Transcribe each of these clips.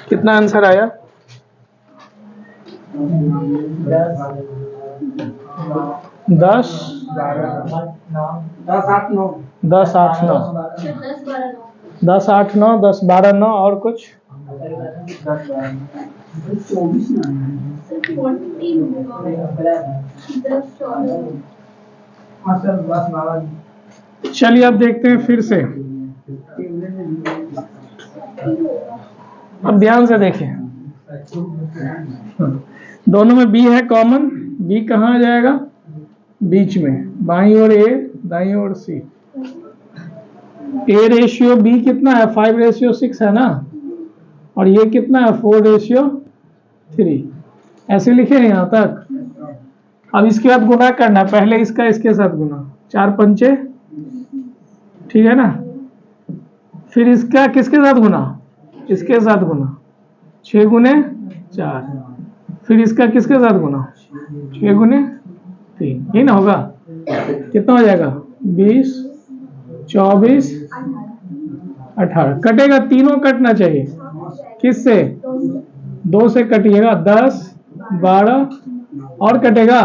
कितना आंसर आया? 10 10 8 9 10 8 9 10 12 9 और कुछ? चलिए अब देखते हैं फिर से। अब ध्यान से देखिए, दोनों में बी है कॉमन। बी कहाँ आ जाएगा? बीच में, बाईं ओर ए, दाईं ओर सी। ए रेशियो बी कितना है? 5:6 है ना, और ये कितना है? 4:3। ऐसे लिखे हैं यहाँ तक। अब इसके बाद गुना करना है, पहले इसका इसके साथ गुना, 4 पंचे, ठीक है ना। फिर इसका किसके साथ गुना? इसके साथ गुना, 6 गुने 4। फिर इसका किसके साथ गुना? 6 गुने 3। ये ना होगा? कितना हो जाएगा? 20 24 18। कटेगा, तीनों कटना चाहिए। किससे? 2 से कटिएगा, 10 12 और कटेगा?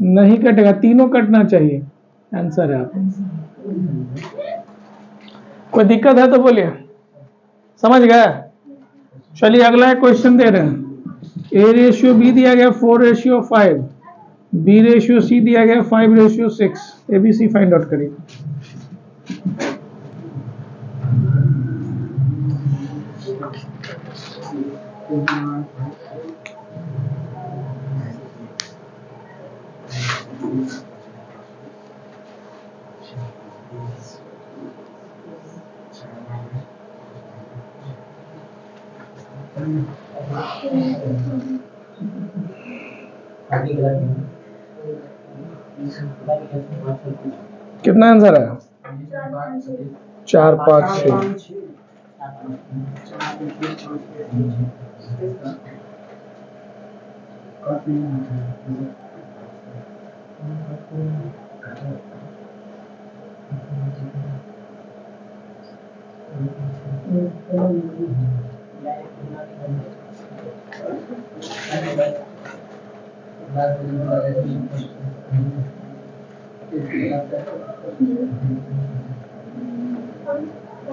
नहीं कटेगा, तीनों कटना चाहिए। आंसर है आपका। कोई दिक्कत है तो बोलिए। समझ गए? चलिए अगला क्वेश्चन दे रहे हैं। ए रेशियो बी दिया गया 4:5, बी रेशियो सी दिया गया 5:6। एबीसी फाइंड आउट करिए। कितना आंसर है? 4 5 6।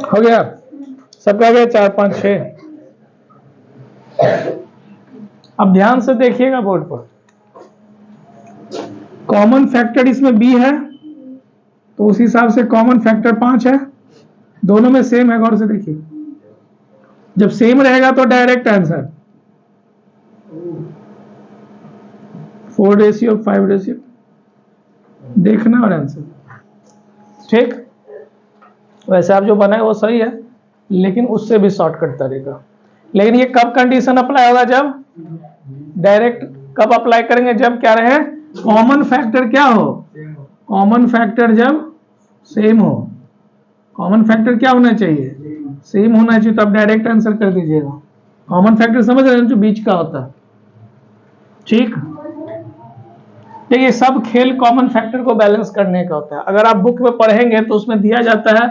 हो गया सबका? गया 4 5 6। अब ध्यान से देखिएगा बोर्ड पर। कॉमन फैक्टर इसमें बी है, तो उस हिसाब से कॉमन फैक्टर 5 है। दोनों में सेम है, गौर से देखिए। जब सेम रहेगा तो डायरेक्ट आंसर 4:5 देखना और आंसर। ठीक, वैसे आप जो बनाए वो सही है, लेकिन उससे भी शॉर्टकट तरीका। लेकिन ये कब कंडीशन अप्लाई होगा? जब डायरेक्ट। कब अप्लाई करेंगे? जब क्या रहे? कॉमन फैक्टर क्या हो? कॉमन फैक्टर जब सेम हो। कॉमन फैक्टर क्या होना चाहिए? सेम होना चाहिए। तो आप डायरेक्ट आंसर कर दीजिएगा। कॉमन फैक्टर समझ रहे हैं, जो बीच का होता है। ठीक, देखिए सब खेल कॉमन फैक्टर को बैलेंस करने का होता है। अगर आप बुक में पढ़ेंगे तो उसमें दिया जाता है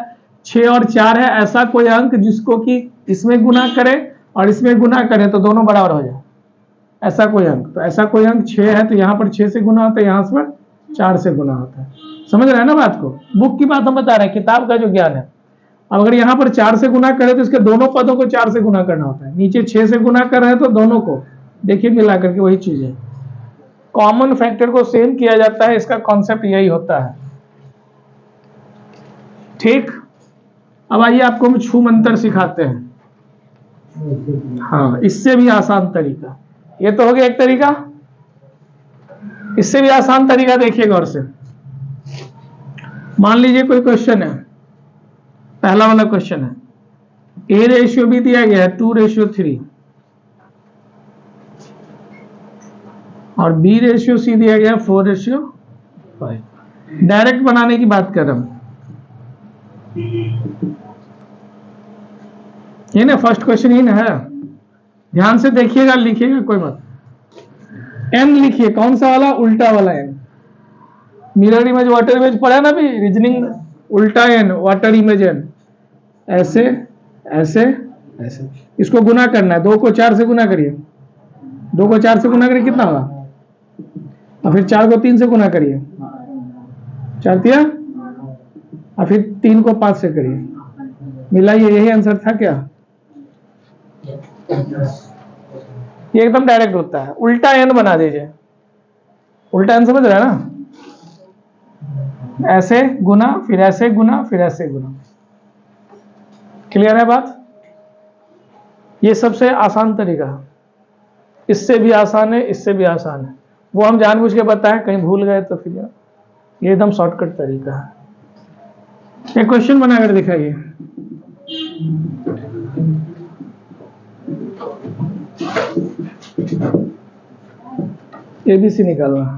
6 और 4 है ऐसा कोई अंक जिसको कि इसमें गुना करे और इसमें गुना करे तो दोनों बराबर हो जाए, ऐसा कोई अंक। तो ऐसा कोई अंक 6 है तो यहाँ पर 6 से गुना होता है, यहाँ पर 4 से गुना होता है। समझ रहे हैं ना बात को? बुक की बात हम बता रहे हैं, किताब का जो ज्ञान है। अब अगर यहाँ पर 4 से गुना करे तो इसके दोनों पदों को 4 से गुना करना होता है। नीचे 6 से गुना कर रहे हैं तो दोनों को, देखिए मिला करके वही चीज है। कॉमन फैक्टर को सेम किया जाता है, इसका कॉन्सेप्ट यही होता है। ठीक, अब आइए आपको हम छू मंतर सिखाते हैं। हाँ, इससे भी आसान तरीका। ये तो हो गया एक तरीका, इससे भी आसान तरीका देखिए गौर से। मान लीजिए कोई क्वेश्चन है, पहला वाला क्वेश्चन है, ए रेशियो भी दिया गया है 2:3 और बी रेशियो सी दिया गया 4:5। डायरेक्ट बनाने की बात कर रहा हूं। ये ना फर्स्ट क्वेश्चन ही ना है। ध्यान से देखिएगा, लिखिएगा कोई मत। एन लिखिए, कौन सा वाला? उल्टा वाला N. Mirror image water image पढ़ा ना भी, रीजनिंग उल्टा एन वाटर इमेज एन, ऐसे ऐसे ऐसे। इसको गुना करना है, 2 को 4 से गुना करिए, 2 को 4 से गुना करिए कितना होगा, और फिर 4 को 3 से गुना करिए, 4 तिया, और फिर 3 को 5 से करिए, मिलाइए, यही आंसर था क्या? ये एकदम डायरेक्ट होता है, उल्टा एन बना दीजिए। उल्टा एन समझ रहा है ना? ऐसे गुना, फिर ऐसे गुना, फिर ऐसे गुना। क्लियर है बात? ये सबसे आसान तरीका, इससे भी आसान है, इससे भी आसान है, वो हम जानबूझ के बताएं, कहीं भूल गए तो फिर ये एकदम शॉर्टकट तरीका है। एक क्वेश्चन बनाकर दिखाइए। एबीसी निकालना।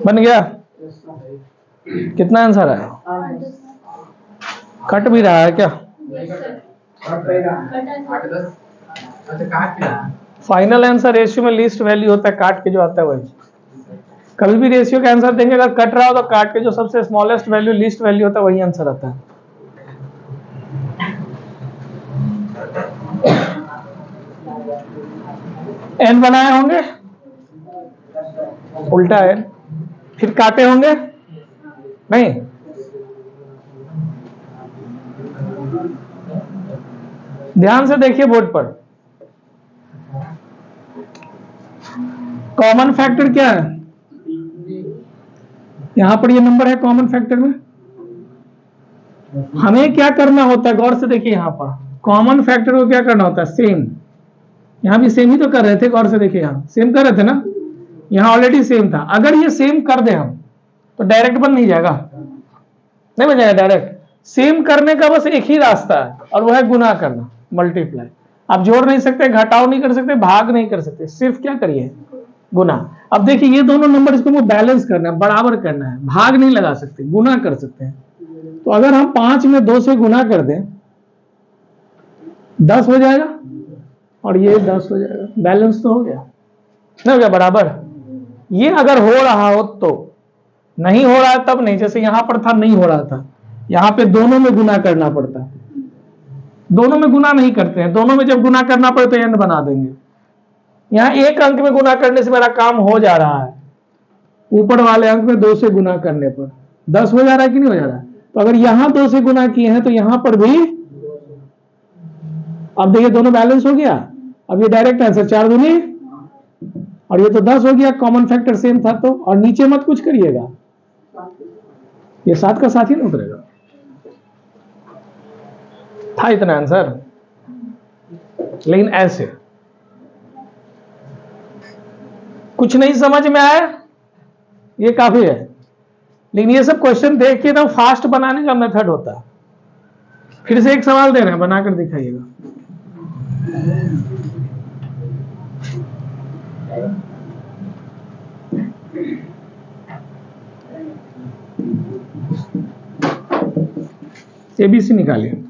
बन गया? कितना आंसर है? कट भी रहा है क्या? फाइनल आंसर रेशियो में लीस्ट वैल्यू होता है, काट के जो आता है वही। कभी भी रेशियो का आंसर देंगे, अगर कट रहा हो तो काट के जो सबसे स्मॉलेस्ट वैल्यू, लीस्ट वैल्यू होता है, वही आंसर आता है। एन बनाए होंगे, उल्टा एन, फिर काटे होंगे नहीं? ध्यान से देखिए बोर्ड पर, कॉमन फैक्टर क्या है? यहां पर ये नंबर है कॉमन फैक्टर में। हमें क्या करना होता है, गौर से देखिए, यहां पर कॉमन फैक्टर को क्या करना होता है? सेम। यहां भी सेम ही तो कर रहे थे, गौर से देखिए, यहां सेम कर रहे थे ना, यहां ऑलरेडी सेम था। अगर ये सेम कर दे हम तो डायरेक्ट बन नहीं जाएगा, नहीं बन जाएगा डायरेक्ट। सेम करने का बस एक ही रास्ता है, और वो है गुना करना, मल्टीप्लाई। आप जोड़ नहीं सकते, घटाव नहीं कर सकते, भाग नहीं कर सकते, सिर्फ क्या करिए? गुना। अब देखिए, ये दोनों नंबर इसको बैलेंस करना है, बराबर करना है, भाग नहीं लगा सकते, गुना कर सकते हैं। तो अगर हम 5 में 2 से गुना कर दें, 10 हो जाएगा, और ये 10 हो जाएगा, बैलेंस तो हो गया, नहीं हो गया बराबर? ये अगर हो रहा हो तो, नहीं हो रहा है तब नहीं। जैसे यहां पर था, नहीं हो रहा था, यहां पे दोनों में गुना करना पड़ता है, दोनों में गुना नहीं करते हैं, दोनों में जब गुना करना पड़े तो एन बना देंगे। यहां एक अंक में गुना करने से मेरा काम हो जा रहा है, ऊपर वाले अंक में 2 से गुना करने पर 10 हो जा रहा है कि नहीं हो जा रहा है? तो अगर यहां 2 से गुना किए हैं तो यहां पर भी, अब देखिए दोनों बैलेंस हो गया। अब ये डायरेक्ट आंसर 4 दूनी, और ये तो 10 हो गया, कॉमन फैक्टर सेम था तो। और नीचे मत कुछ करिएगा, ये 7 का 7 ही ना उतरेगा, था इतना आंसर। लेकिन ऐसे कुछ नहीं समझ में आया, ये काफी है। लेकिन ये सब क्वेश्चन देख के एकदम फास्ट बनाने का मेथड होता है। फिर से एक सवाल दे रहे हैं, बनाकर दिखाइएगा। एबीसी निकालिए।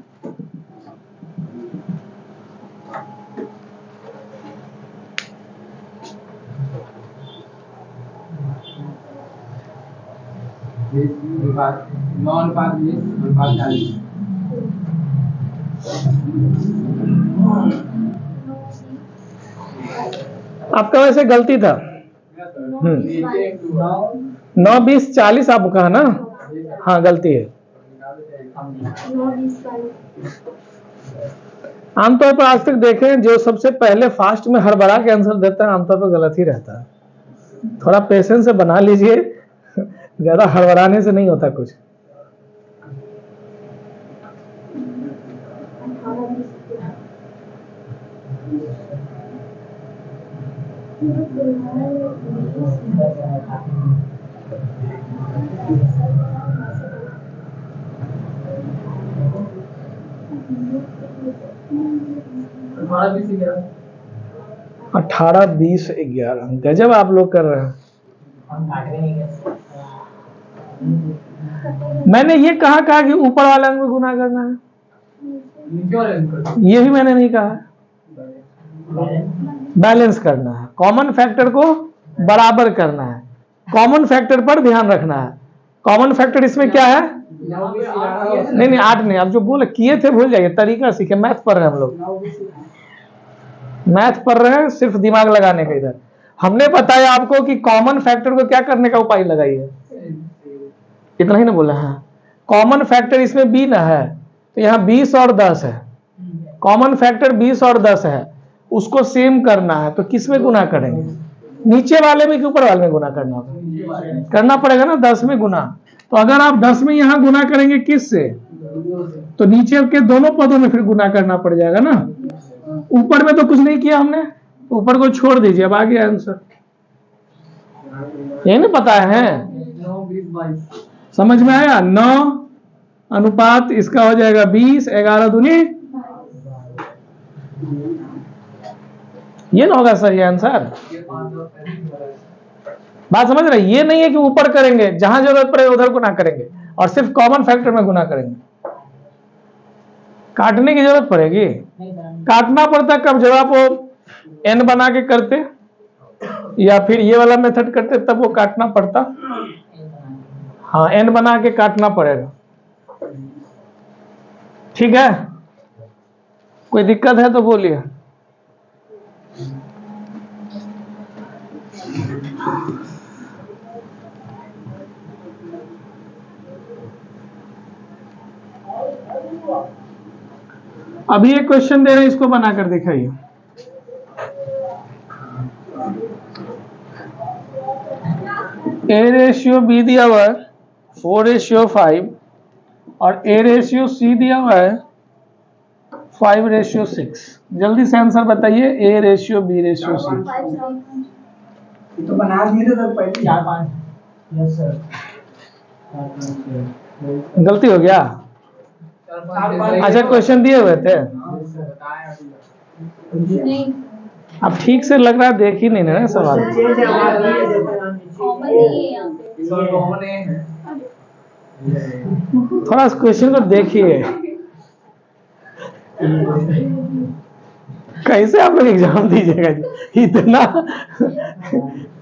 आपका वैसे गलती था, 9, 20, 40 आपको कहा ना, हाँ गलती है। आमतौर पर आज तक देखें, जो सबसे पहले फास्ट में हड़बड़ा के आंसर देता है, आमतौर पर गलत ही रहता है। थोड़ा पेशेंस से बना लीजिए, ज्यादा हड़बड़ाने से नहीं होता कुछ। अठारह 20 11। गजब आप लोग कर रहे हैं। मैंने ये कहा कि ऊपर वाले अंक में गुना करना है, ये भी मैंने नहीं कहा। बैलेंस करना है, कॉमन फैक्टर को बराबर करना है, कॉमन फैक्टर पर ध्यान रखना है। कॉमन फैक्टर इसमें क्या है? नहीं 8 नहीं, आप जो बोले किए थे भूल जाइए, तरीका सीखे। मैथ पढ़ रहे हैं हम लोग, मैथ पढ़ रहे हैं, सिर्फ दिमाग लगाने का। इधर हमने बताया आपको कि कॉमन फैक्टर को क्या करने का उपाय लगाइए, इतना ही ना बोला। हाँ, कॉमन फैक्टर इसमें b ना है, तो यहाँ 20 और 10 है। कॉमन फैक्टर 20 और 10 है, उसको सेम करना है, तो किस में गुना करेंगे? नीचे वाले में कि ऊपर वाले में गुना करना होगा? करना पड़ेगा ना, 10 में गुना। तो अगर आप 10 में यहाँ गुना करेंगे किस से, तो नीचे के दोनों पदों में फिर गुना करना पड़ जाएगा ना। ऊपर में तो कुछ नहीं किया हमने, ऊपर को छोड़ दीजिए। अब आ गया आंसर, यही नहीं पता है? समझ में आया? 9 अनुपात इसका हो जाएगा 20, 11 दूनी, ये ना होगा सर ये आंसर। बात समझ रहे? ये नहीं है कि ऊपर करेंगे, जहां जरूरत पड़े उधर गुना करेंगे और सिर्फ कॉमन फैक्टर में गुना करेंगे। काटने की जरूरत पड़ेगी, काटना पड़ता कब? जब आप वो n बना के करते या फिर ये वाला मेथड करते, तब वो काटना पड़ता। हाँ, n बना के काटना पड़ेगा। ठीक है, कोई दिक्कत है तो बोलिए। अभी एक क्वेश्चन दे रहे हैं, इसको बनाकर दिखाइए। A/B दिया हुआ है 4/5 और A/C दिया हुआ है 5/6। जल्दी से आंसर बताइए। A/B/C तो बना दिए थे पहले 4 5। यस सर, गलती हो गया। अच्छा, क्वेश्चन दिए हुए थे, अब ठीक से लग रहा है देख ही नहीं ना सवाल। थोड़ा क्वेश्चन को देखिए, कैसे आप लोग एग्जाम दीजिएगा? इतना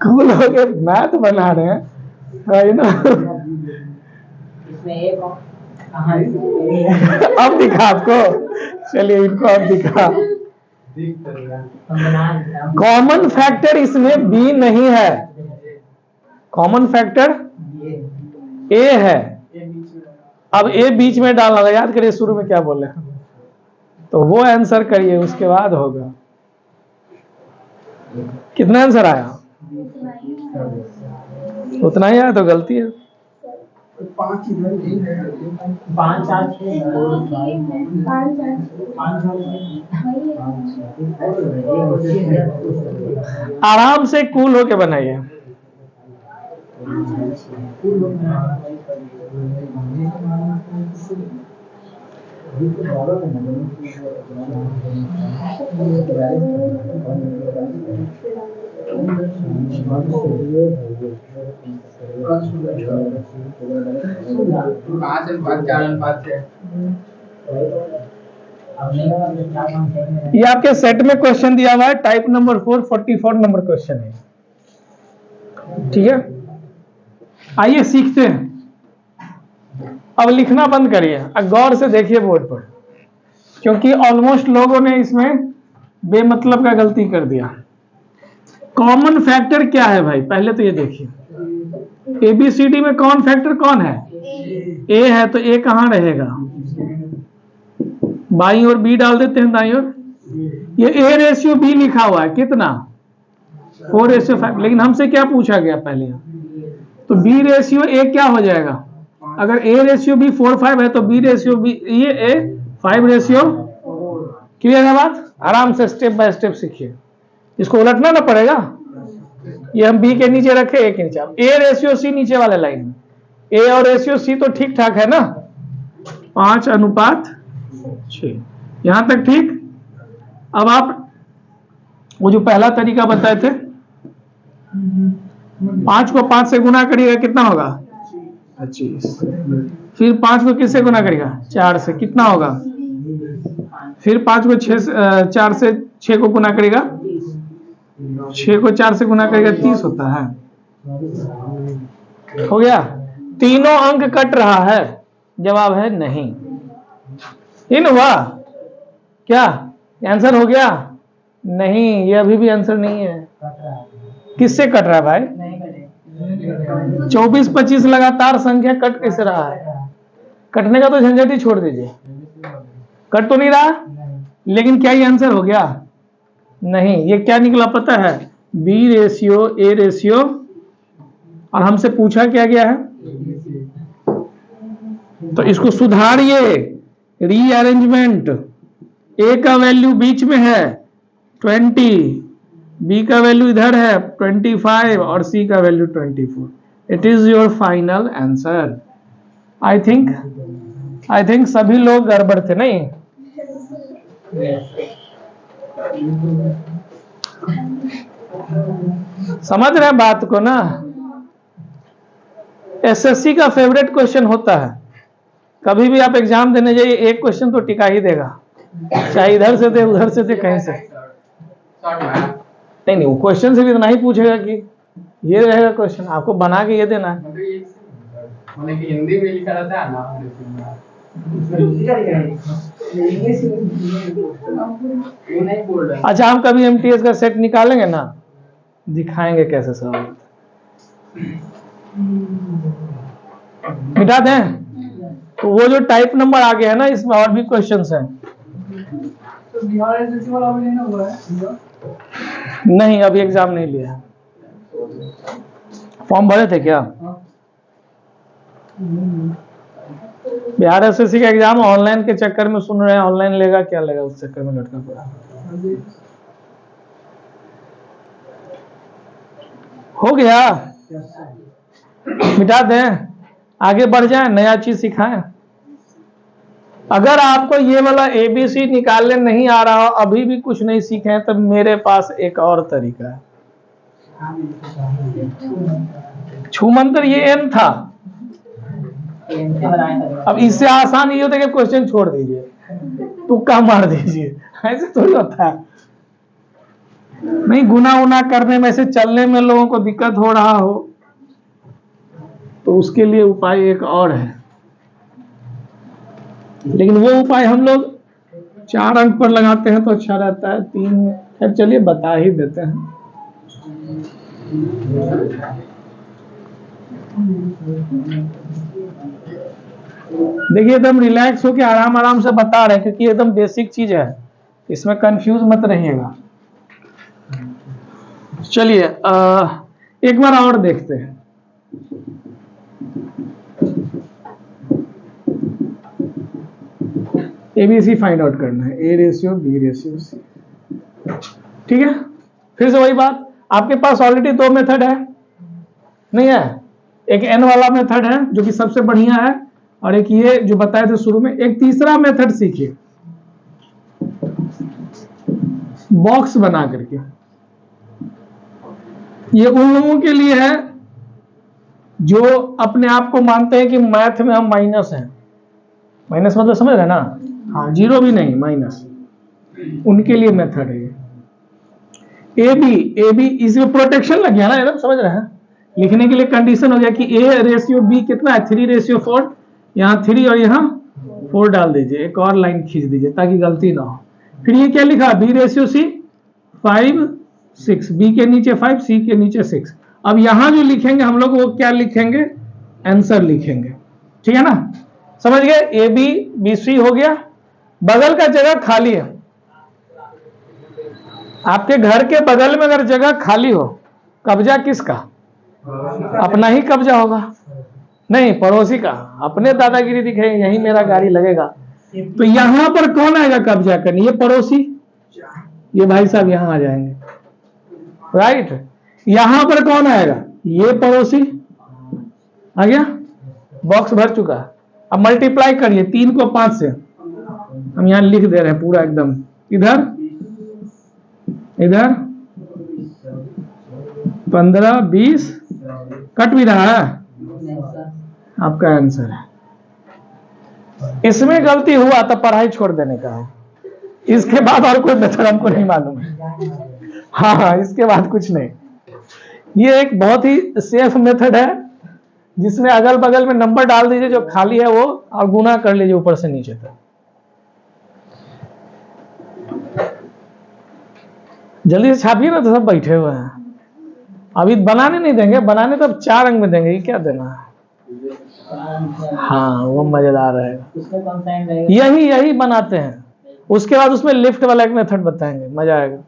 कूल हो गए, मैथ बना रहे हैं ना। अब दिखा आपको, चलिए इनको अब दिखा। कॉमन फैक्टर इसमें बी नहीं है, कॉमन फैक्टर ए है। अब ए बीच में डालना होगा, याद करिए शुरू में क्या बोले, तो वो आंसर करिए, उसके बाद होगा। कितना आंसर आया? उतना ही आया तो गलती है। 5 इधर 5 8 आराम से कूल होके बनाइए। ये आपके सेट में क्वेश्चन दिया हुआ है, टाइप नंबर 4 44 नंबर क्वेश्चन है। ठीक है, आइए सीखते हैं। अब लिखना बंद करिए, गौर से देखिए बोर्ड पर, क्योंकि ऑलमोस्ट लोगों ने इसमें बेमतलब का गलती कर दिया। कॉमन फैक्टर क्या है भाई? पहले तो ये देखिए, ABCD में कॉमन फैक्टर कौन है? ए है, तो ए कहां रहेगा? बाईं ओर बी डाल देते हैं, दाईं ओर। ये A/B लिखा हुआ है, कितना? 4/5। लेकिन हमसे क्या पूछा गया पहले? तो B/A क्या हो जाएगा? अगर A/B 4/5 है तो B/B ये A 5/4 क्लियर है बात? आराम से स्टेप बाय स्टेप सीखिए, इसको उलटना ना पड़ेगा। ये हम बी के नीचे रखे, ए के नीचे, अब ए रेशियो सी नीचे वाले लाइन में, ए और रेशियो सी तो ठीक ठाक है ना, 5:6, यहां तक ठीक। अब आप वो जो पहला तरीका बताए थे, 5 को 5 से गुना करिएगा, कितना होगा? 25। फिर 5 को किससे गुना करेगा? 4 से, कितना होगा? फिर 5 को 4 से 6 को गुना करेगा, 6 को 4 से गुना करेगा, 30 होता है। हो गया? तीनों अंक कट रहा है, जवाब है नहीं। इन हुआ क्या? आंसर हो गया? नहीं, ये अभी भी आंसर नहीं है। किससे कट रहा है भाई? 24-25 लगातार संख्या कट कैसे रहा है? कटने का तो झंझट ही छोड़ दीजिए, कट तो नहीं रहा, लेकिन क्या ये आंसर हो गया? नहीं। ये क्या निकला पता है? बी रेशियो ए रेशियो, और हमसे पूछा क्या गया है? तो इसको सुधारिए, रीअरेंजमेंट। ए का वैल्यू बीच में है 20, बी का वैल्यू इधर है 25 और सी का value 24। It is your final answer. I think सभी लोग गड़बड़ थे, नहीं? समझ रहे हैं बात को ना? एसएससी का फेवरेट क्वेश्चन होता है, कभी भी आप एग्जाम देने जाइए एक क्वेश्चन तो टिका ही देगा, चाहे इधर से दे उधर से दे कहीं से। नहीं, वो क्वेश्चन से भी इतना ही पूछेगा कि ये रहेगा क्वेश्चन, आपको बना के ये देना है। हिंदी में लिखा रहता है ना, अच्छा, हम कभी एमटीएस का सेट निकालेंगे ना, दिखाएंगे कैसे सवाल मिटा दें। तो वो जो टाइप नंबर आ गया है ना, इसमें और भी क्वेश्चंस हैं। तो बिहार एसएससी वाला अभी नहीं हुआ है? नहीं, अभी एग्जाम नहीं लिया। फॉर्म भरे थे क्या? बिहार एसएससी का एग्जाम ऑनलाइन के चक्कर में सुन रहे हैं, ऑनलाइन लेगा क्या लेगा, उस चक्कर में लटका पड़ा। हो गया, मिटा दें, आगे बढ़ जाए, नया चीज सिखाएं। अगर आपको ये वाला एबीसी निकालने नहीं आ रहा हो, अभी भी कुछ नहीं सीखे हैं, तब मेरे पास एक और तरीका है। छूमंतर ये एन था, अब इससे आसान ये होता है कि क्वेश्चन छोड़ दीजिए, तुक्का मार दीजिए, ऐसे थोड़ी होता है। नहीं, गुना उना करने में से चलने में लोगों को दिक्कत हो रहा हो, तो उसके लिए उपाय एक और है, लेकिन वो उपाय हम लोग 4 अंक पर लगाते हैं तो अच्छा रहता है, 3 में खैर चलिए बता ही देते हैं। देखिए एकदम रिलैक्स होकर आराम आराम से बता रहे हैं, क्योंकि एकदम बेसिक चीज है, इसमें कंफ्यूज मत रहिएगा। चलिए एक बार और देखते हैं। एबीसी फाइंड आउट करना है, A ratio B ratio C. ठीक है, फिर से वही बात, आपके पास ऑलरेडी 2 मेथड है, नहीं है? एक एन वाला मेथड है जो कि सबसे बढ़िया है, और एक ये जो बताए थे शुरू में। एक तीसरा मेथड सीखिए, बॉक्स बना करके। ये उन लोगों के लिए है जो अपने आप को मानते हैं कि मैथ में हम माइनस हैं। माइनस मतलब समझ रहे ना? हाँ, जीरो भी नहीं, माइनस, उनके लिए मेथड है ये। ए बी इसमें प्रोटेक्शन लग गया ना, एकदम समझ रहे हैं? लिखने के लिए कंडीशन हो गया कि ए रेशियो बी कितना है, 3:4, यहाँ 3 और यहाँ 4 डाल दीजिए, एक और लाइन खींच दीजिए ताकि गलती ना हो। फिर ये क्या लिखा, बी रेशियो सी 5:6, बी के नीचे 5, सी के नीचे 6। अब यहां जो लिखेंगे हम लोग वो क्या लिखेंगे, आंसर लिखेंगे। ठीक है ना, समझ गए? ए बी बी सी हो गया, बगल का जगह खाली है। आपके घर के बगल में अगर जगह खाली हो, कब्जा किसका? अपना ही कब्जा होगा, नहीं पड़ोसी का। अपने दादागिरी दिखे, यही मेरा गाड़ी लगेगा, तो यहां पर कौन आएगा कब्जा करने? ये पड़ोसी, ये भाई साहब यहां आ जाएंगे, राइट। यहां पर कौन आएगा? ये पड़ोसी आ गया, बॉक्स भर चुका। अब मल्टीप्लाई करिए 3 को 5 से, हम यहां लिख दे रहे हैं पूरा एकदम। इधर इधर 15 20 कट भी रहा है, आपका आंसर है। इसमें गलती हुआ तो पढ़ाई छोड़ देने का है, इसके बाद और कोई मेथड हमको नहीं मालूम है। हाँ, इसके बाद कुछ नहीं। ये एक बहुत ही सेफ मेथड है, जिसमें अगल बगल में नंबर डाल दीजिए जो खाली है वो, और गुना कर लीजिए ऊपर से नीचे तक। जल्दी से छापिए ना, तो सब बैठे हुए हैं। अभी बनाने नहीं देंगे, बनाने तो अब 4 अंक में देंगे, ये क्या देना है। हाँ, वो मजेदार रहेगा। यही बनाते हैं, उसके बाद उसमें लिफ्ट वाला एक मेथड बताएंगे, मजा आएगा।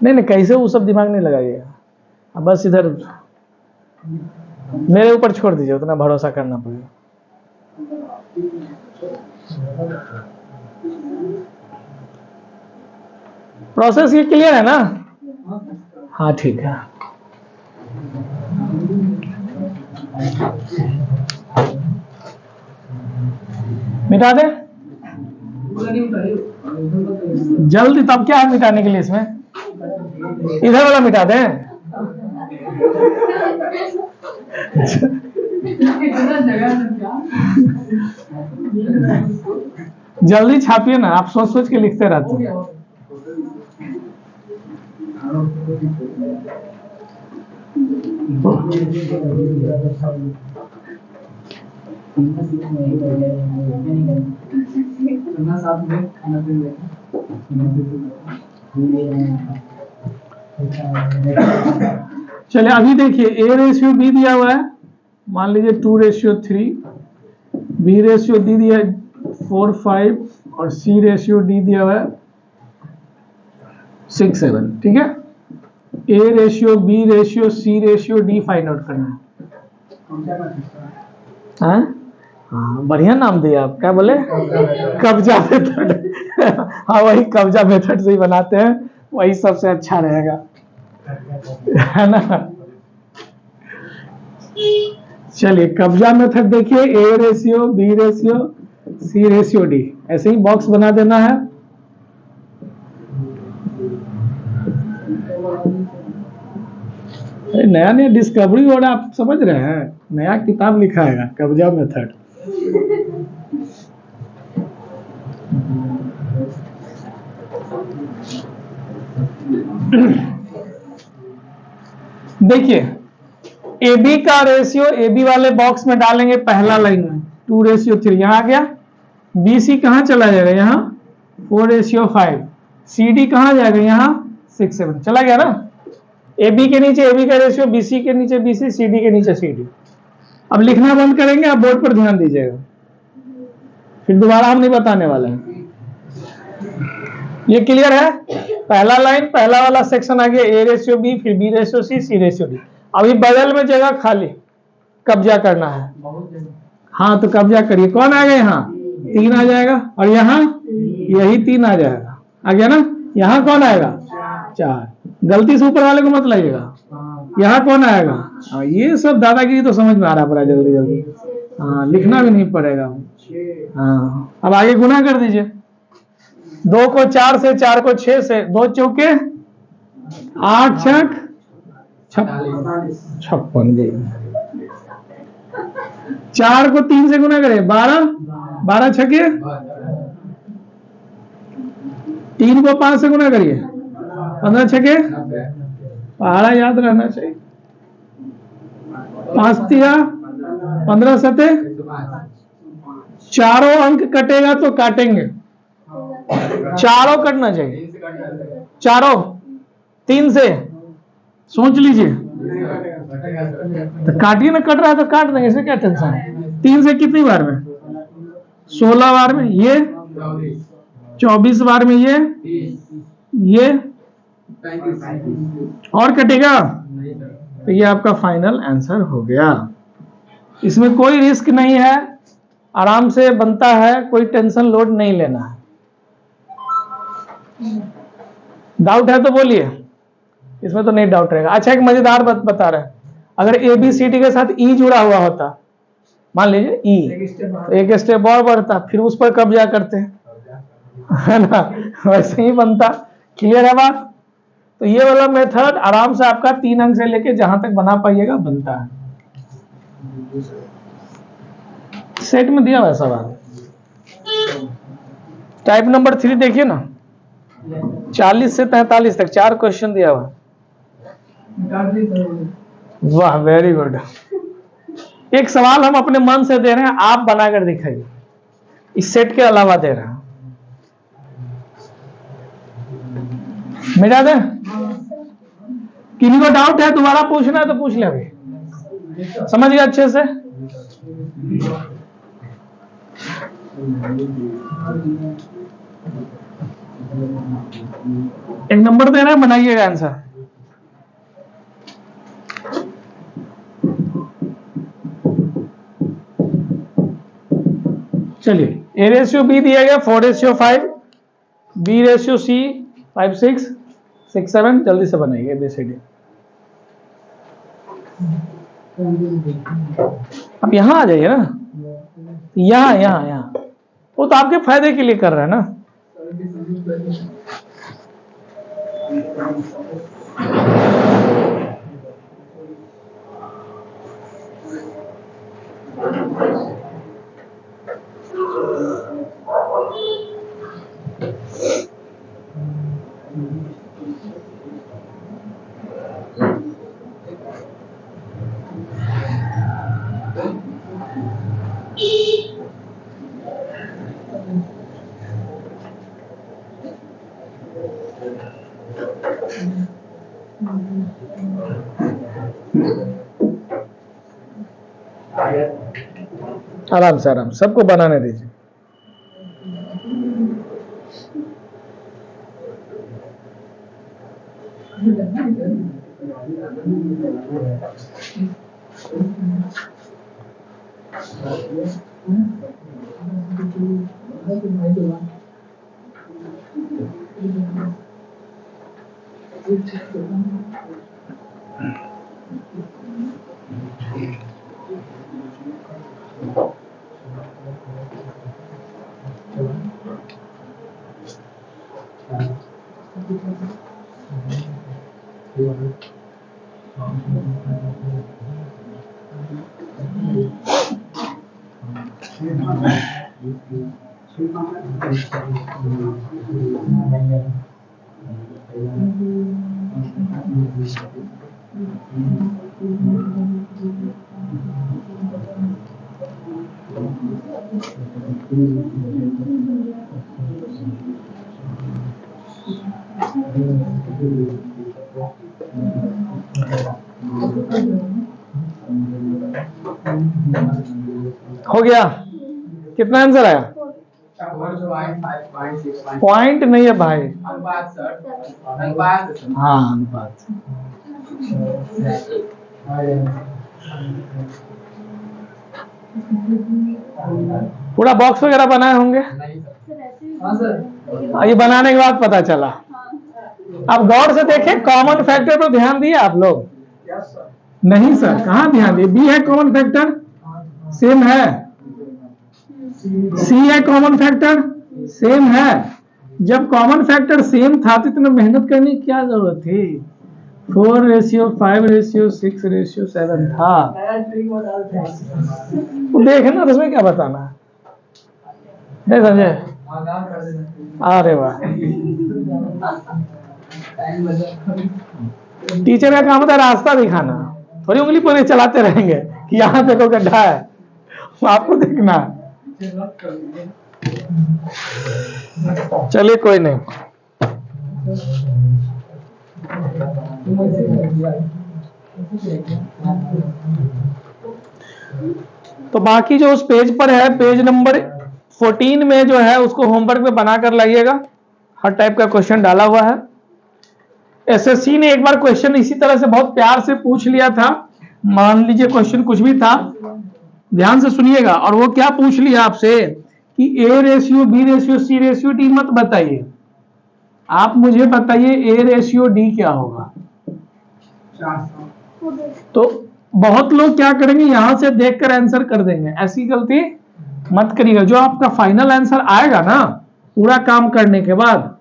नहीं कैसे वो सब दिमाग नहीं लगाइएगा, अब बस इधर मेरे ऊपर छोड़ दीजिए, उतना भरोसा करना पड़ेगा। प्रोसेस ये क्लियर है ना? हाँ ठीक है। मिटा दे जल्दी, तब क्या है मिटाने के लिए इसमें? इधर वाला मिटा दे। जल्दी छापिए ना, आप सोच सोच के लिखते रहते हैं। चलिए अभी देखिए, A रेशियो B दिया हुआ है, मान लीजिए 2:3, B रेशियो D दिया है 4:5, और C रेशियो D दिया हुआ है 6:7। ठीक है, A ratio B ratio C ratio D find out करना है। हाँ, बढ़िया नाम दिया आप, क्या बोले? कब्जा मेथड। हाँ, वही कब्जा मेथड से ही बनाते हैं, वही सबसे अच्छा रहेगा, है ना। चलिए कब्जा मेथड देखिए, A ratio B ratio C ratio D, ऐसे ही बॉक्स बना देना है। नया नया डिस्कवरी हो रहा है, आप समझ रहे हैं, नया किताब लिखा है कब्जा मेथड। देखिए AB का रेशियो AB वाले बॉक्स में डालेंगे पहला लाइन में 2:3, यहां आ गया। BC कहां चला जाएगा? यहां 4:5। CD कहां जाएगा? यहां 6:7 चला गया ना। AB के नीचे AB का रेशियो, BC के नीचे BC, CD के नीचे CD। अब लिखना बंद करेंगे, आप बोर्ड पर ध्यान दीजिएगा, फिर दोबारा हम नहीं बताने वाले हैं। ये क्लियर है? पहला लाइन, पहला वाला सेक्शन आ गया, A रेशियो B, फिर B ratio C, C ratio D। अभी बगल में जगह खाली, कब्जा करना है। हाँ तो कब्जा करिए। कौन आएगा? यहाँ 3 आ जाएगा, और यहाँ यही 3 आ जाएगा, आ गया ना। यहाँ कौन आएगा? 4। गलती से ऊपर वाले को मत लाइएगा। यहाँ कौन आएगा? हाँ, ये सब दादागिरी तो समझ में आ रहा पड़ा, जल्दी जल्दी। हाँ, लिखना भी नहीं पड़ेगा। हाँ, अब आगे गुना कर दीजिए। 2 को 4 से, 4 को 6 से, 2 चौके 8 छक 56। 4 को 3 से गुना करें 12, 12 छके 3 को 5 से गुना करिए 15 छके, पहाड़ा याद रहना चाहिए। 5 तिया 15 सते, चारों अंक कटेगा तो काटेंगे, चारों कटना चाहिए। चारों 3 से सोच लीजिए, तो काटिए ना, कट रहा है तो काट देंगे, इसमें क्या टेंशन है। 3 से कितनी बार में? 16 बार में, ये 24 बार में, ये और कटेगा, तो ये आपका फाइनल आंसर हो गया। इसमें कोई रिस्क नहीं है, आराम से बनता है, कोई टेंशन लोड नहीं लेना है। डाउट है तो बोलिए, इसमें तो नहीं डाउट रहेगा। अच्छा, एक मजेदार बात बता रहे हैं, अगर ABCD के साथ E जुड़ा हुआ होता, मान लीजिए E, तो एक स्टेप और बढ़ता, फिर उस पर कब्जा करते हैं, है ना, वैसे ही बनता। क्लियर है बात? तो ये वाला मेथड आराम से आपका 3 अंक से लेके जहां तक बना पाइएगा बनता है। सेट में दिया हुआ सवाल, टाइप नंबर 3 देखिए ना, 40 से 43 तक 4 क्वेश्चन दिया हुआ। वाह, वेरी गुड। एक सवाल हम अपने मन से दे रहे हैं, आप बनाकर दिखाइए, इस सेट के अलावा दे रहे हैं। मिटा दे, किसी को डाउट है दोबारा पूछना है तो पूछ ले, अभी समझ गया अच्छे से। एक नंबर दे रहे हैं, बनाइएगा आंसर। चलिए, A/B दिया गया 4:5, B/C 5:6, 6:7, जल्दी से बनाइए ABCD। अब यहां आ जाइए ना, यहां यहां यहां, वो तो आपके फायदे के लिए कर रहे हैं ना। आराम से आराम, सबको बनाने दीजिए। हो गया? कितना आंसर आया? पॉइंट नहीं है भाई, हाँ अनुपात। पूरा बॉक्स वगैरह बनाए होंगे? ये बनाने के बाद पता चला। अब गौर से देखें, कॉमन फैक्टर पर ध्यान दिए आप लोग? नहीं सर, कहाँ ध्यान दिए? बी है कॉमन फैक्टर, सेम है। सी है कॉमन फैक्टर, सेम है। जब कॉमन फैक्टर सेम था तो इतना मेहनत करने की क्या जरूरत थी? 4:5:6:7 था। वो देखे ना, उसमें क्या बताना है? नहीं समझे? अरे वाह, टीचर का काम होता है रास्ता दिखाना, थोड़ी उंगली पर चलाते रहेंगे कि यहाँ देखो गड्ढा है, आपको देखना है। चलिए कोई नहीं, तो बाकी जो उस पेज पर है, पेज नंबर 14 में जो है उसको होमवर्क में बना कर लाइएगा। हर टाइप का क्वेश्चन डाला हुआ है। एसएससी ने एक बार क्वेश्चन इसी तरह से बहुत प्यार से पूछ लिया था। मान लीजिए क्वेश्चन कुछ भी था, ध्यान से सुनिएगा। और वो क्या पूछ लिया आपसे कि A ratio, B ratio, C ratio, D मत बताइए, आप मुझे बताइए ए रेशियो डी क्या होगा। 400। तो बहुत लोग क्या करेंगे, यहां से देखकर आंसर कर देंगे, ऐसी गलती मत करिएगा। जो आपका फाइनल आंसर आएगा ना पूरा काम करने के बाद,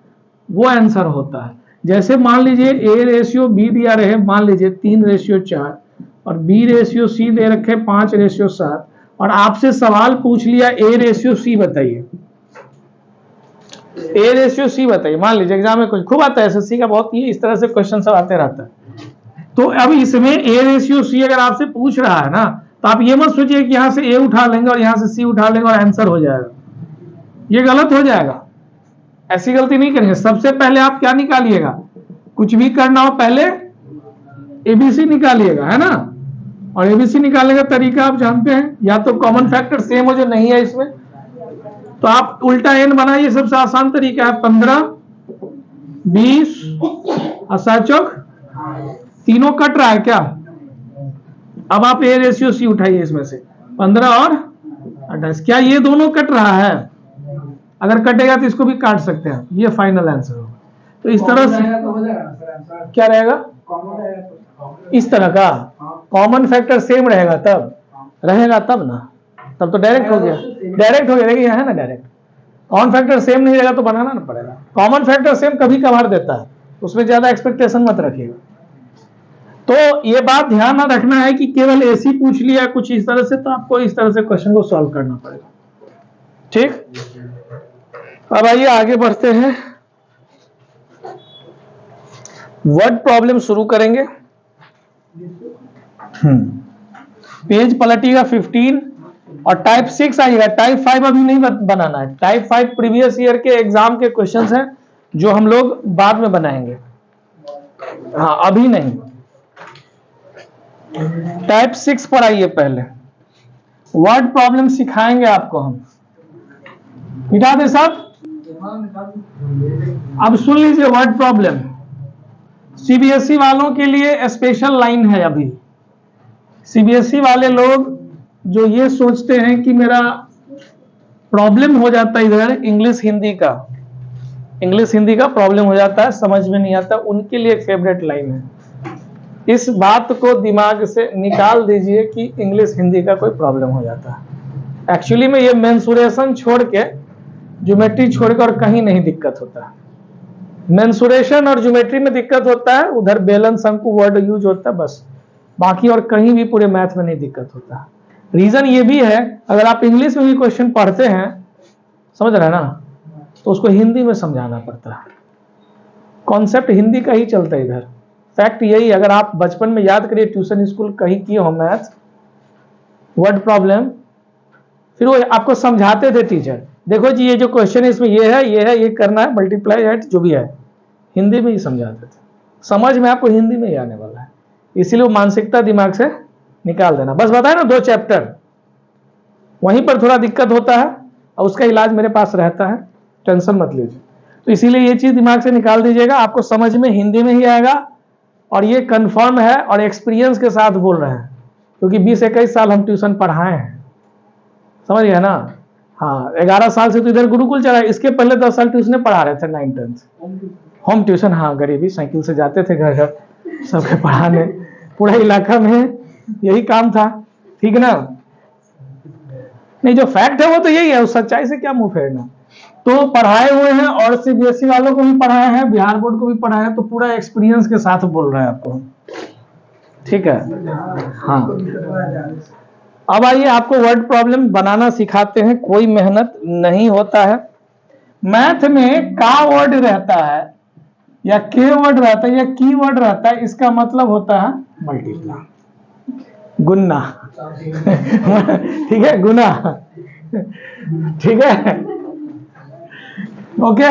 वो आंसर होता है। जैसे मान लीजिए ए रेशियो बी दिया रहे, मान लीजिए 3:4, और बी रेशियो सी दे रखे 5:7, और आपसे सवाल पूछ लिया ए रेशियो सी बताइए, ए रेशियो सी बताइए। मान लीजिए एग्जाम में कुछ खूब आता है, एसएससी का बहुत ही इस तरह से क्वेश्चन सब आते रहता है। तो अब इसमें ए रेशियो सी अगर आपसे पूछ रहा है ना, तो आप ये मत सोचिए कि यहां से ए उठा लेंगे और यहां से सी उठा लेंगे और आंसर हो जाएगा, ये गलत हो जाएगा। ऐसी गलती नहीं करेंगे। सबसे पहले आप क्या निकालिएगा, कुछ भी करना हो पहले एबीसी निकालिएगा, है ना। और एबीसी निकालने का तरीका आप जानते हैं, या तो कॉमन फैक्टर सेम हो जो नहीं है इसमें, तो आप उल्टा एन बनाइए, सबसे आसान तरीका है। 15, 20 और 7 चौक, तीनों कट रहा है क्या। अब आप ए रेशियो सी उठाइए, इसमें से 15 और 28, क्या ये दोनों कट रहा है। अगर कटेगा तो इसको भी काट सकते हैं, ये फाइनल आंसर होगा। तो इस तरह से तो हो जाएगा ना सर आंसर, क्या रहेगा, कॉमन रहेगा तो इस तरह का कॉमन फैक्टर सेम रहेगा, तब रहेगा तब ना, तब तो डायरेक्ट हो गया, डायरेक्ट हो गया। देखिए यहाँ है ना डायरेक्ट, कॉमन फैक्टर सेम नहीं रहेगा तो बनाना ना पड़ेगा। कॉमन फैक्टर सेम कभी कभार देता है, उसमें ज्यादा एक्सपेक्टेशन मत रखिएगा। तो ये बात ध्यान ना रखना है कि केवल ऐसी पूछ लिया कुछ इस तरह से, तो आपको इस तरह से क्वेश्चन को सॉल्व करना पड़ेगा। ठीक, अब आइए आगे बढ़ते हैं, वर्ड प्रॉब्लम शुरू करेंगे। पेज पलटिएगा 15 और टाइप 6 आइएगा। टाइप 5 अभी नहीं बनाना है, टाइप 5 प्रीवियस ईयर के एग्जाम के क्वेश्चंस हैं जो हम लोग बाद में बनाएंगे, हाँ अभी नहीं। टाइप 6 पर आइए, पहले वर्ड प्रॉब्लम सिखाएंगे आपको हम। मिटा दे साहब, अब सुन लीजिए वर्ड प्रॉब्लम। सीबीएसई वालों के लिए स्पेशल लाइन है अभी। सीबीएसई वाले लोग जो ये सोचते हैं कि मेरा प्रॉब्लम हो जाता है इधर इंग्लिश हिंदी का प्रॉब्लम हो जाता है, समझ में नहीं आता, उनके लिए एक फेवरेट लाइन है। इस बात को दिमाग से निकाल दीजिए कि इंग्लिश हिंदी का कोई प्रॉब्लम हो जाता है। एक्चुअली में ये मेंसुरेशन छोड़ के, ज्योमेट्री छोड़ के और कहीं नहीं दिक्कत होता है। मेंसुरेशन और ज्योमेट्री में दिक्कत होता है, उधर बेलन शंकु वर्ड यूज होता है बस, बाकी और कहीं भी पूरे मैथ में नहीं दिक्कत होता। रीजन ये भी है, अगर आप इंग्लिश में भी क्वेश्चन पढ़ते हैं, समझ रहे हैं ना, तो उसको हिंदी में समझाना पड़ता है। कॉन्सेप्ट हिंदी का ही चलता है इधर। फैक्ट यही, अगर आप बचपन में याद करिए, ट्यूशन स्कूल कहीं किए हो मैथ वर्ड प्रॉब्लम, फिर वो आपको समझाते थे टीचर, देखो जी ये जो क्वेश्चन है इसमें ये है, ये करना है, मल्टीप्लाई ऐड जो भी है, हिंदी में ही समझाते थे। समझ में आपको हिंदी में ही आने वाला है, इसीलिए वो मानसिकता दिमाग से निकाल देना। बस बताए ना 2 चैप्टर, वहीं पर थोड़ा दिक्कत होता है और उसका इलाज मेरे पास रहता है, टेंशन मत लीजिए। तो इसीलिए ये चीज दिमाग से निकाल दीजिएगा, आपको समझ में हिंदी में ही आएगा। और ये कंफर्म है और एक्सपीरियंस के साथ बोल रहे हैं, क्योंकि 20-21 साल हम ट्यूशन पढ़ाए हैं, समझ गए ना। हाँ 11 साल से तो इधर गुरुकुल चला, इसके पहले 10 साल ट्यूशन पढ़ा रहे थे, 9-10 होम ट्यूशन। हाँ गरीबी, साइकिल से जाते थे घर घर सबके पढ़ाने, पूरा इलाका में यही काम था, ठीक ना। नहीं जो फैक्ट है वो तो यही है, उस सच्चाई से क्या मुंह फेरना। तो पढ़ाए हुए हैं और सीबीएसई वालों को भी पढ़ाए हैं, बिहार बोर्ड को भी पढ़ाए हैं, तो पूरा एक्सपीरियंस के साथ बोल रहे हैं आपको, ठीक है। हाँ अब आइए आपको वर्ड प्रॉब्लम बनाना सिखाते हैं, कोई मेहनत नहीं होता है। मैथ में का वर्ड रहता है या के वर्ड रहता है या की वर्ड रहता है, इसका मतलब होता है मल्टीप्लाई, गुन्ना ठीक है, गुना, ठीक है ओके।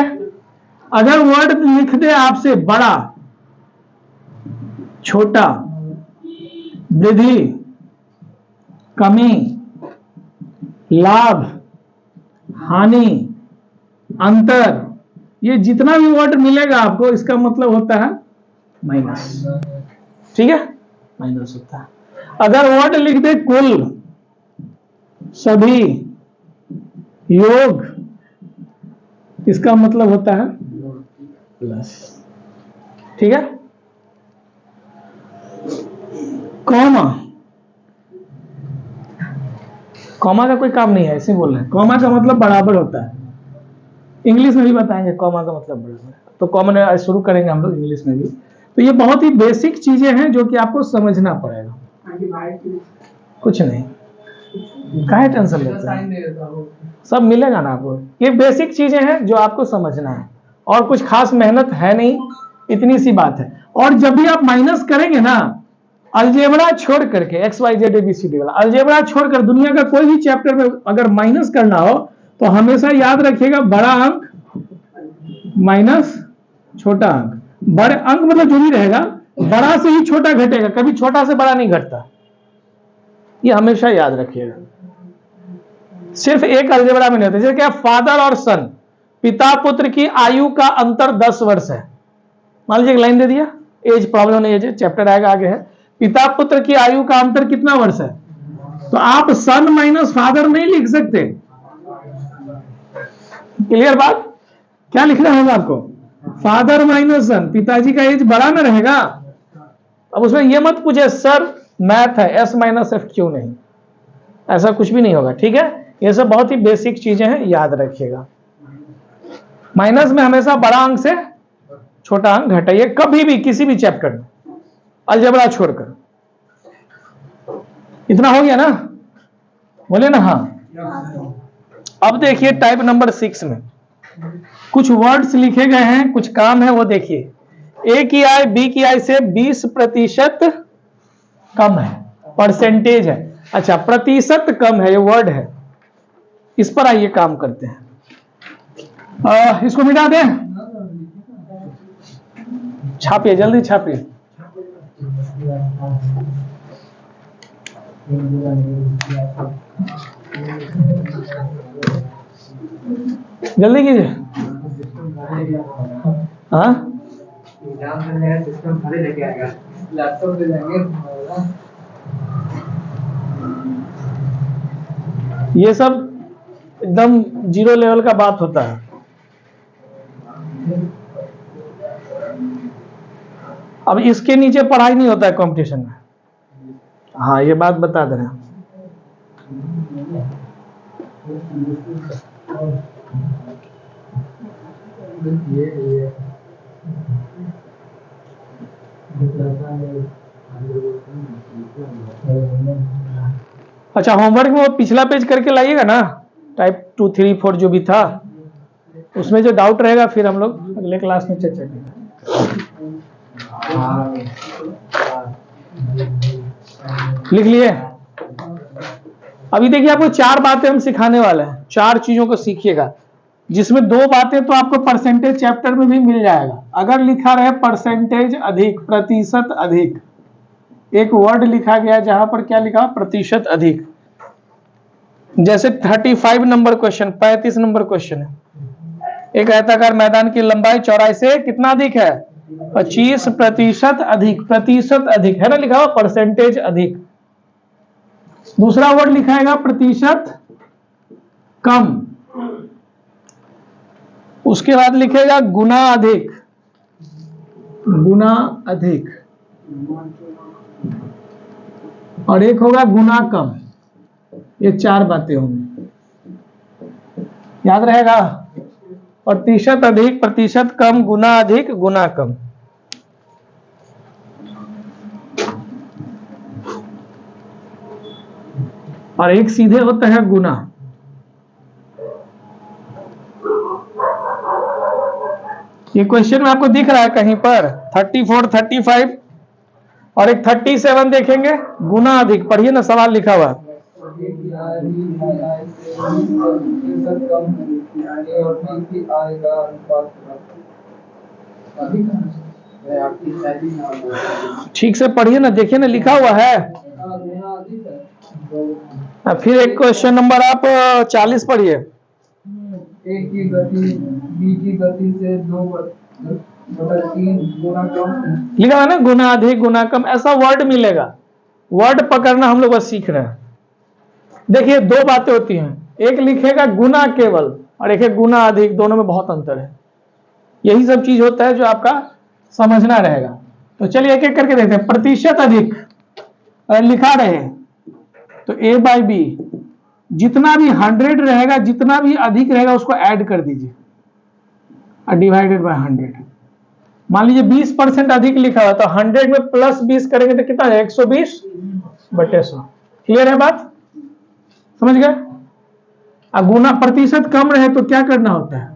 अगर वर्ड लिख दे आपसे बड़ा, छोटा, वृद्धि, कमी, लाभ, हानि, अंतर, ये जितना भी वर्ड मिलेगा आपको, इसका मतलब होता है माइनस, ठीक है, माइनस होता है। अगर वर्ड लिख दे कुल, सभी योग, इसका मतलब होता है प्लस। ठीक है। कॉमा, कॉमा का कोई काम नहीं है, ऐसे बोल रहे हैं। कॉमा का मतलब बराबर होता है। इंग्लिश में भी बताएंगे कॉमा का मतलब बराबर। तो कॉमन शुरू करेंगे हम लोग इंग्लिश में भी। तो ये बहुत ही बेसिक चीजें हैं जो कि आपको समझना पड़ेगा। कुछ नहीं, काहे टेंशन लेते हैं, सब मिलेगा ना आपको। ये बेसिक चीजें हैं जो आपको समझना है, और कुछ खास मेहनत है नहीं, इतनी सी बात है। और जब भी आप माइनस करेंगे ना, अलजेब्रा छोड़ करके, एक्स वाई जेड एबीसीडी वाला अलजेब्रा छोड़कर दुनिया का कोई भी चैप्टर में अगर माइनस करना हो तो हमेशा याद रखिएगा बड़ा अंक माइनस छोटा अंक। बड़े अंक मतलब जो भी रहेगा बड़ा से ही छोटा घटेगा, कभी छोटा से बड़ा नहीं घटता, ये हमेशा याद रखिएगा। सिर्फ एक अलजेब्रा में नहीं होता। जैसे क्या फादर और सन, पिता पुत्र की आयु का अंतर 10 वर्ष है। मान लीजिए एक लाइन दे दिया, एज प्रॉब्लम नहीं है, चैप्टर आएगा आगे है, पिता पुत्र की आयु का अंतर कितना वर्ष है, तो आप सन माइनस फादर नहीं लिख सकते। क्लियर बात? क्या लिखना होगा आपको? फादर माइनस सन। पिताजी का एज बड़ा ना रहेगा। अब उसमें यह मत पूछे सर मैथ है, एस माइनस एफ क्यों नहीं, ऐसा कुछ भी नहीं होगा। ठीक है, ये सब बहुत ही बेसिक चीजें हैं, याद रखिएगा। माइनस में हमेशा बड़ा अंक से छोटा अंक घटाइए, कभी भी किसी भी चैप्टर में, अलजेब्रा छोड़कर। इतना हो गया ना? बोले ना हाँ। अब देखिए टाइप नंबर 6 में कुछ वर्ड्स लिखे गए हैं, कुछ काम है वो देखिए। ए की आय बी की आय से 20% कम है, परसेंटेज है। अच्छा, प्रतिशत कम है, ये वर्ड है। इस पर आइए काम करते हैं। इसको मिटा दें, छापिए जल्दी छापिए। जल्दी कीजिए। हाँ, लैपटॉप ले जाएंगे। ये सब एकदम जीरो लेवल का बात होता है। अब इसके नीचे पढ़ाई नहीं होता है कंपटीशन में। हाँ, ये बात बता दे रहे हैं। अच्छा, होमवर्क में वो पिछला पेज करके लाइएगा ना, टाइप 2, 3, 4 जो भी था, उसमें जो डाउट रहेगा फिर हम लोग अगले क्लास में चर्चा करेंगे। लिख लिए? अभी देखिए आपको 4 बातें हम सिखाने वाले हैं, 4 चीजों को सीखिएगा, जिसमें 2 बातें तो आपको परसेंटेज चैप्टर में भी मिल जाएगा। अगर लिखा रहे परसेंटेज अधिक, प्रतिशत अधिक, एक वर्ड लिखा गया जहां पर क्या लिखा, प्रतिशत अधिक। जैसे 35 नंबर क्वेश्चन, 35 नंबर क्वेश्चन है, एक आयताकार मैदान की लंबाई चौड़ाई से कितना अधिक है, 25% अधिक। प्रतिशत अधिक है ना लिखा हुआ, परसेंटेज अधिक। दूसरा वर्ड लिखाएगा प्रतिशत कम, उसके बाद लिखेगा गुना अधिक, गुना अधिक, और एक होगा गुना कम। ये 4 बातें होंगी, याद रहेगा। प्रतिशत अधिक, प्रतिशत कम, गुना अधिक, गुना कम। और एक सीधे होता है गुना। ये क्वेश्चन में आपको दिख रहा है कहीं पर 34, 35 और एक 37 देखेंगे, गुना अधिक। पढ़िए ना, सवाल लिखा हुआ है। ठीक से पढ़िए ना, देखिए ना लिखा हुआ है। फिर एक क्वेश्चन नंबर आप 40 पढ़िए। ए की गति बी की गति से 2/3 गुना कम। लिखा है ना गुना अधिक, गुना कम, ऐसा वर्ड मिलेगा। वर्ड पकड़ना हम लोग बस सीख रहे हैं। देखिए दो बातें होती हैं, एक लिखेगा गुना केवल और एक है गुना अधिक, दोनों में बहुत अंतर है। यही सब चीज होता है जो आपका समझना रहेगा। तो चलिए एक एक करके देखते हैं। प्रतिशत अधिक अगर लिखा रहे तो a बाई बी, जितना भी 100 रहेगा, जितना भी अधिक रहेगा उसको ऐड कर दीजिए और डिवाइडेड बाय 100। मान लीजिए 20% अधिक लिखा हुआ तो 100 में प्लस 20 करेंगे तो कितना है 120/100। क्लियर है बात, समझ गए? अब गुना प्रतिशत कम रहे तो क्या करना होता है,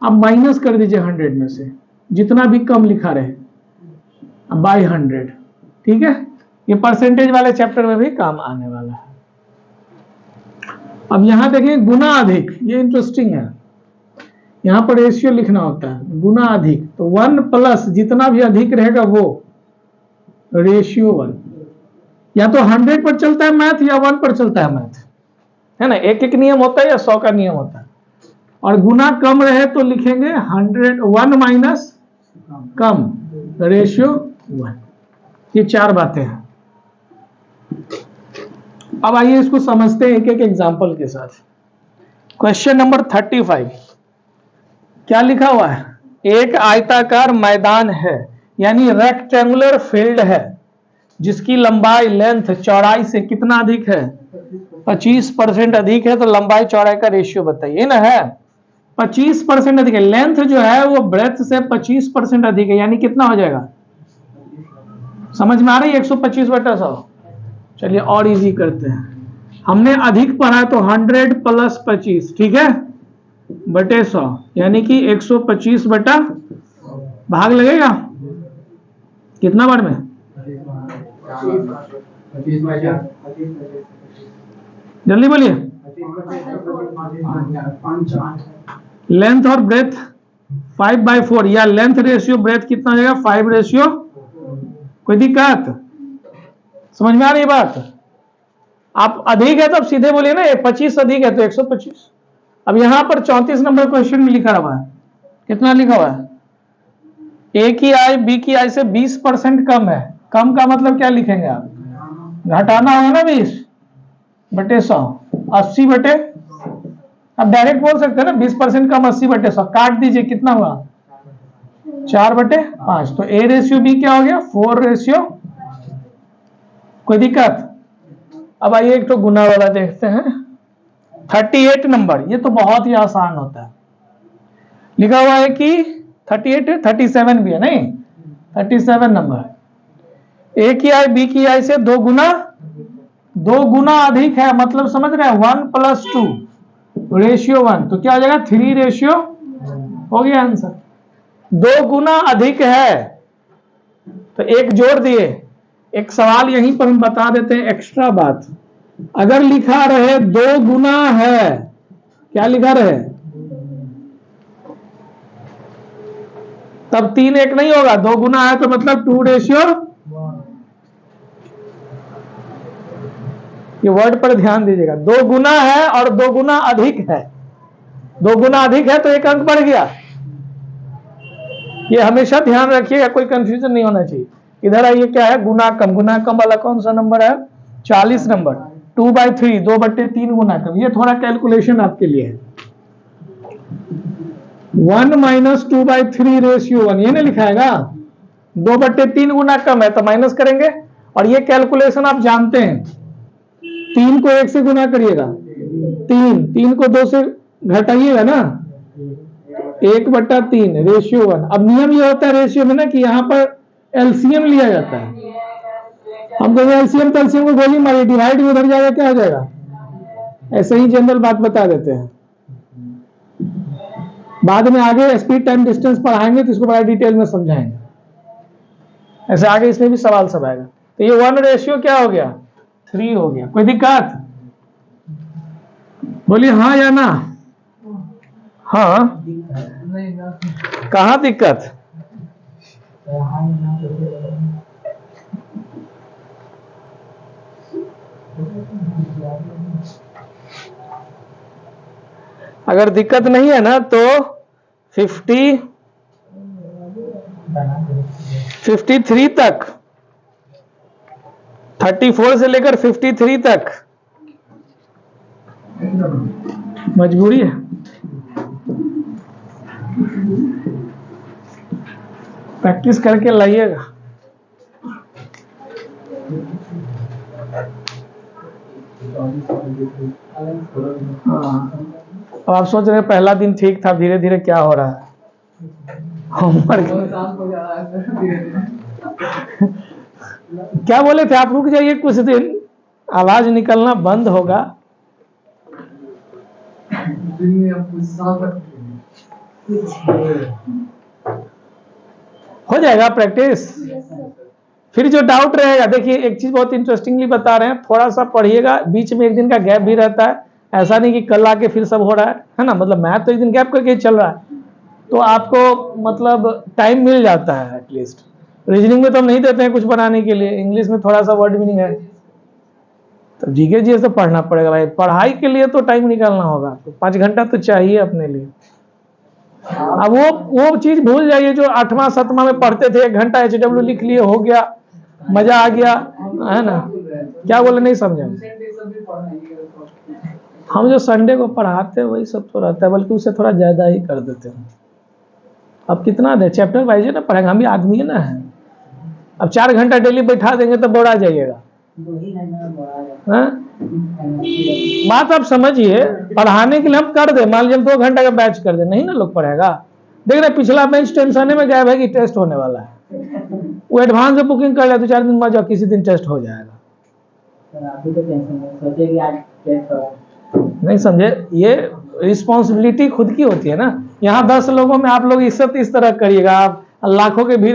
अब माइनस कर दीजिए 100 में से जितना भी कम लिखा रहे बाय 100। ठीक है, ये परसेंटेज वाले चैप्टर में भी काम आने वाला है। अब यहां देखिए गुना अधिक, ये इंटरेस्टिंग है। यहां पर रेशियो लिखना होता है गुना अधिक, तो 1 प्लस जितना भी अधिक रहेगा वो रेशियो 1। या तो 100 पर चलता है मैथ या 1 पर चलता है मैथ, है ना। एक एक नियम होता है या 100 का नियम होता है। और गुना कम रहे तो लिखेंगे 1 माइनस कम, रेशियो 1। ये 4 बातें हैं। अब आइए इसको समझते हैं एक एक एग्जांपल के साथ। क्वेश्चन नंबर 35 क्या लिखा हुआ है, एक आयताकार मैदान है यानी रेक्टेंगुलर फील्ड है जिसकी लंबाई लेंथ चौड़ाई से कितना अधिक है, 25% अधिक है। तो लंबाई चौड़ाई का रेशियो बताइए ना। है 25% अधिक है, लेंथ जो है वो ब्रेथ से 25% अधिक है, यानी कितना हो जाएगा, समझ में आ रही है 125/100। चलिए और इजी करते हैं। हमने अधिक पढ़ा तो 100 प्लस 25, ठीक है, बटे 100, यानी कि 125 बटा भाग लगेगा कितना बार में, 25/4। जल्दी बोलिए। लेंथ और ब्रेथ 5/4 या लेंथ रेशियो ब्रेथ कितना हो जाएगा 5/4। कोई दिक्कत, समझ में आ रही है बात? आप अधिक है तो आप सीधे बोलिए ना, 25 अधिक है तो 125। अब यहां पर 34 नंबर क्वेश्चन में लिखा हुआ है, कितना लिखा हुआ है, ए की आई बी की आई से 20% कम है। कम का मतलब क्या लिखेंगे आप, घटाना होगा ना 20/100, 80/, अब डायरेक्ट बोल सकते हैं ना 20% कम 80/100, काट दीजिए कितना हुआ 4/5। तो ए रेशियो बी क्या हो गया 4/। कोई दिक्कत? अब आइए एक तो गुना वाला देखते हैं। 38 नंबर, ये तो बहुत ही आसान होता है। लिखा हुआ है कि 38 है, 37 भी है, नहीं 37 नंबर, ए की आई बी की आई से 2 गुना अधिक है, मतलब समझ रहे हैं 1 + 2 रेशियो 1, तो क्या हो जाएगा 3 रेशियो, हो गया आंसर। 2 गुना अधिक है तो एक जोड़ दिए। एक सवाल यहीं पर हम बता देते हैं एक्स्ट्रा बात, अगर लिखा रहे 2 गुना है, क्या लिखा रहे, तब 3 1 नहीं होगा, 2 गुना है तो मतलब 2/1। ये वर्ड पर ध्यान दीजिएगा, 2 गुना है और 2 गुना अधिक है। 2 गुना अधिक है तो एक अंक बढ़ गया, ये हमेशा ध्यान रखिएगा, कोई कंफ्यूजन नहीं होना चाहिए। इधर आइए क्या है, गुना कम वाला कौन सा नंबर है, 40 नंबर, 2/3, 2/3 गुना कम। ये थोड़ा कैलकुलेशन आपके लिए है, 1 - 2/3 रेशियो 1, ये नहीं लिखाएगा, 2/3 गुना कम है तो माइनस करेंगे। और ये कैलकुलेशन आप जानते हैं, 3 को 1 से गुना करिएगा, 3 को 2 से घटाइएगा ना, 1/3 रेशियो 1। अब नियम ये होता है रेशियो में ना कि यहाँ पर एलसीएम लिया जाता है। हम कहेंगे एलसीएम तो एलसीएम को गोली मारिए, डिवाइड में उधर जाएगा क्या हो जाएगा, ऐसे ही जनरल बात बता देते हैं। बाद में आगे स्पीड टाइम डिस्टेंस पढ़ाएंगे तो इसको बड़ा डिटेल में समझाएंगे, ऐसे आगे इसमें भी सवाल सब आएगा। तो ये 1 रेशियो क्या हो गया 3 हो गया। कोई दिक्कत, बोलिए हाँ या ना। हाँ, कहाँ दिक्कत, अगर दिक्कत नहीं है ना तो 53 तक, 34 से लेकर 53 तक मजबूरी है। प्रैक्टिस करके लाइएगा। हाँ, अब आप सोच रहे हैं पहला दिन ठीक था, धीरे धीरे क्या हो रहा है, होमवर्क। क्या बोले थे आप? रुक जाइए कुछ दिन, आवाज निकलना बंद होगा। हो जाएगा प्रैक्टिस। फिर जो डाउट रहेगा, देखिए एक चीज बहुत इंटरेस्टिंगली बता रहे हैं, थोड़ा सा पढ़िएगा, बीच में एक दिन का गैप भी रहता है। ऐसा नहीं कि कल आके फिर सब हो रहा है ना, मतलब मैथ तो एक दिन गैप करके ही चल रहा है, तो आपको मतलब टाइम मिल जाता है एटलीस्ट। रीजनिंग में तो हम नहीं देते हैं कुछ बनाने के लिए, इंग्लिश में थोड़ा सा वर्ड मीनिंग है, तो जीके जी तो पढ़ना पड़ेगा भाई। पढ़ाई के लिए तो टाइम निकालना होगा, तो 5 घंटा तो चाहिए अपने लिए। अब वो चीज भूल जाइए जो 8वां 7वां में पढ़ते थे, 1 घंटा HW लिख लिए, हो गया, मजा आ गया, है ना। क्या बोले, नहीं समझे? हम जो संडे को पढ़ाते हैं वही सब तो रहता है, बल्कि उससे थोड़ा ज्यादा ही कर देते हैं। अब कितना दे, चैप्टर वाइज ना पढ़ेंगे, हम भी आदमी है ना है। अब 4 घंटा डेली बैठा देंगे तो बोरा जाइएगा। बात आप समझिए, पढ़ाने के लिए हम कर दे, मान लीजिए 2 घंटा का बैच कर दे, नहीं ना लोग पढ़ेगा। देख रहे पिछला बेंच टेंशन में गायब है कि टेस्ट होने वाला है, वो एडवांस में बुकिंग कर लिया, 2-4 दिन बाद जाओ, किसी दिन टेस्ट हो जाएगा। नहीं समझे, ये रिस्पॉन्सिबिलिटी खुद की होती है ना। यहाँ 10 लोगों में आप लोग इज्जत इस तरह करिएगा, आप लाखों के भीड़